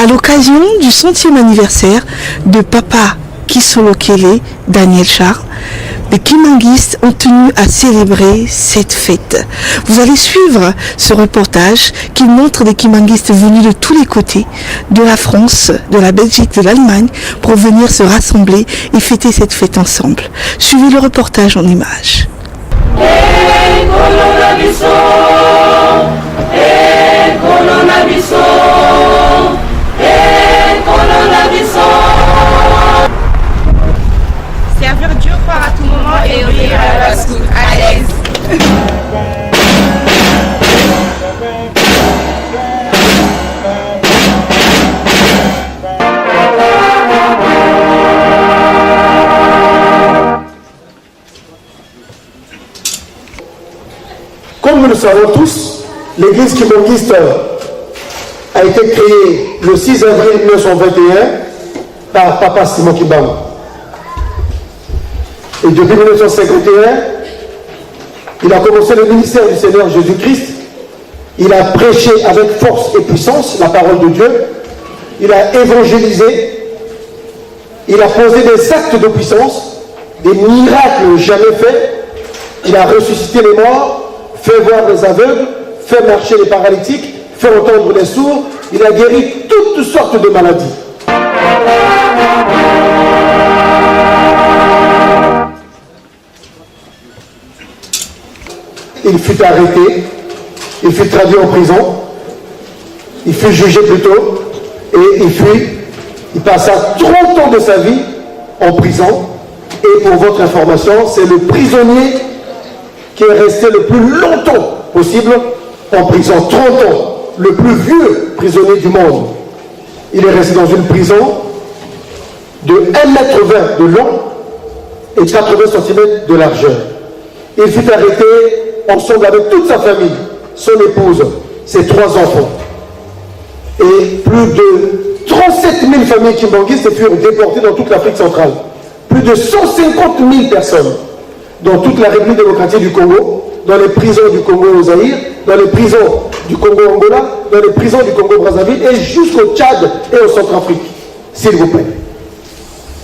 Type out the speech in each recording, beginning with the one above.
À l'occasion du 100e anniversaire de Papa Kisolokele Daniel Charles, les Kimanguistes ont tenu à célébrer cette fête. Vous allez suivre ce reportage qui montre des Kimanguistes venus de tous les côtés, de la France, de la Belgique, de l'Allemagne, pour venir se rassembler et fêter cette fête ensemble. Suivez le reportage en images. Servir Dieu, croire à tout moment et obéir à la scout. À l'aise. Comme nous le savons tous, l'église kimanguiste a été créée le 6 avril 1921 par Papa Simon Kimbangu. Et depuis 1951, il a commencé le ministère du Seigneur Jésus-Christ. Il a prêché avec force et puissance la parole de Dieu. Il a évangélisé. Il a posé des actes de puissance, des miracles jamais faits. Il a ressuscité les morts, fait voir les aveugles, fait marcher les paralytiques, fait entendre les sourds. Il a guéri toutes sortes de maladies. Il fut arrêté, il fut traduit en prison, il fut jugé plutôt, et il passa 30 ans de sa vie en prison. Et pour votre information, c'est le prisonnier qui est resté le plus longtemps possible en prison, 30 ans, le plus vieux prisonnier du monde. Il est resté dans une prison de 1,20 m de long et 80 cm de largeur. Il fut arrêté ensemble avec toute sa famille, son épouse, ses 3 enfants. Et plus de 37 000 familles kimanguistes furent déportées dans toute l'Afrique centrale. Plus de 150 000 personnes dans toute la République démocratique du Congo, dans les prisons du Congo Zaïre, dans les prisons du Congo Angola, dans les prisons du Congo Brazzaville et jusqu'au Tchad et au Centrafrique, s'il vous plaît.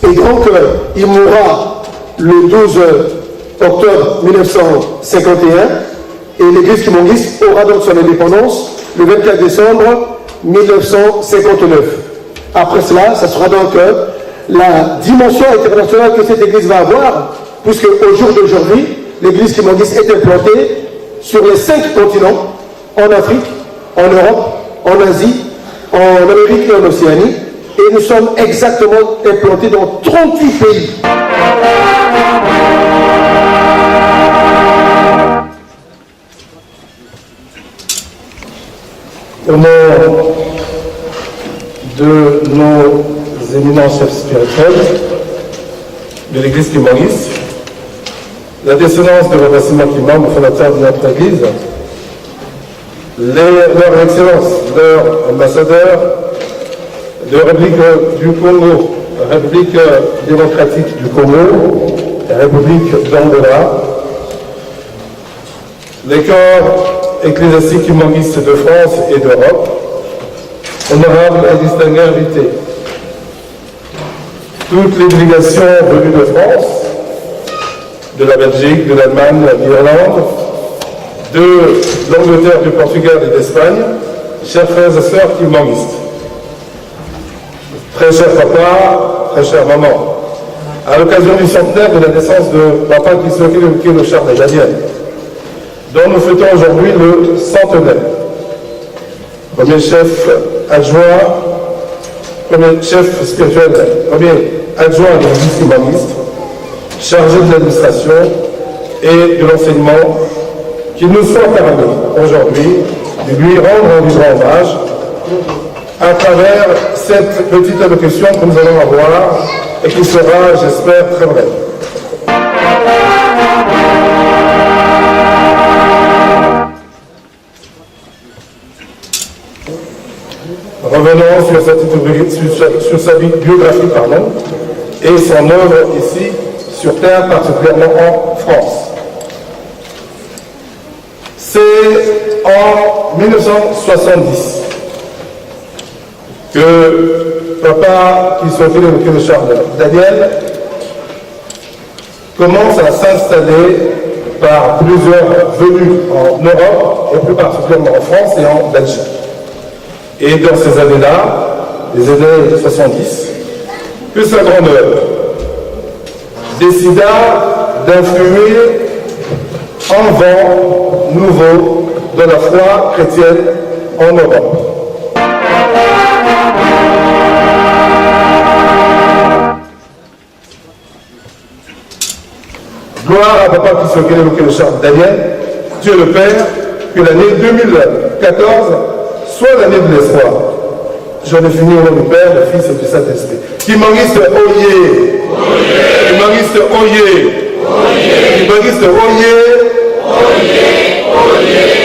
Et donc, il mourra le 12 octobre 1951 et l'église kimanguiste aura donc son indépendance le 24 décembre 1959. Après cela, ça sera donc la dimension internationale que cette église va avoir, puisque au jour d'aujourd'hui, l'église kimanguiste est implantée sur les 5 continents, en Afrique, en Europe, en Asie, en Amérique et en Océanie, et nous sommes exactement implantés dans 38 pays. Au nom de nos éminents chefs spirituels de l'église kimanguiste, la descendance de Papa Simon Kimbangu, fondateur de notre église, leur excellence, leur ambassadeur de la République du Congo, la République démocratique du Congo, la République d'Angola, les corps ecclésiastiques kimanguistes de France et d'Europe, honorables et distingués invités, toutes les délégations venues de France, de la Belgique, de l'Allemagne, de l'Irlande, de l'Angleterre, du Portugal et d'Espagne, chers frères et sœurs kimanguistes, très cher papa, très chère maman, à l'occasion du centenaire de la naissance de Papa Kisolokele Charles Daniel, dont nous fêtons aujourd'hui le centenaire. Premier chef adjoint, premier chef spirituel, premier adjoint de l'église kimanguiste, chargé de l'administration et de l'enseignement, qu'il nous soit permis aujourd'hui de lui rendre un grand hommage à travers cette petite allocution que nous allons avoir et qui sera, j'espère, très brève. Revenons sur sa vie biographique et son œuvre ici sur Terre, particulièrement en France. C'est en 1970 que papa qui soit le Charles Daniel commence à s'installer par plusieurs venus en Europe et plus particulièrement en France et en Belgique. Et dans ces années-là, les années 70, que sa grandeur décida d'influer un vent nouveau de la foi chrétienne en Europe. Gloire à papa qui soit évoqué le Charles Daniel, Dieu le Père, que l'année 2014 soit l'année de l'espoir. J'en ai fini au nom du Père, du Fils et du Saint-Esprit. Kimangiste Oye, Kimangiste Oye, Kimangiste Oye, Oye, Oye.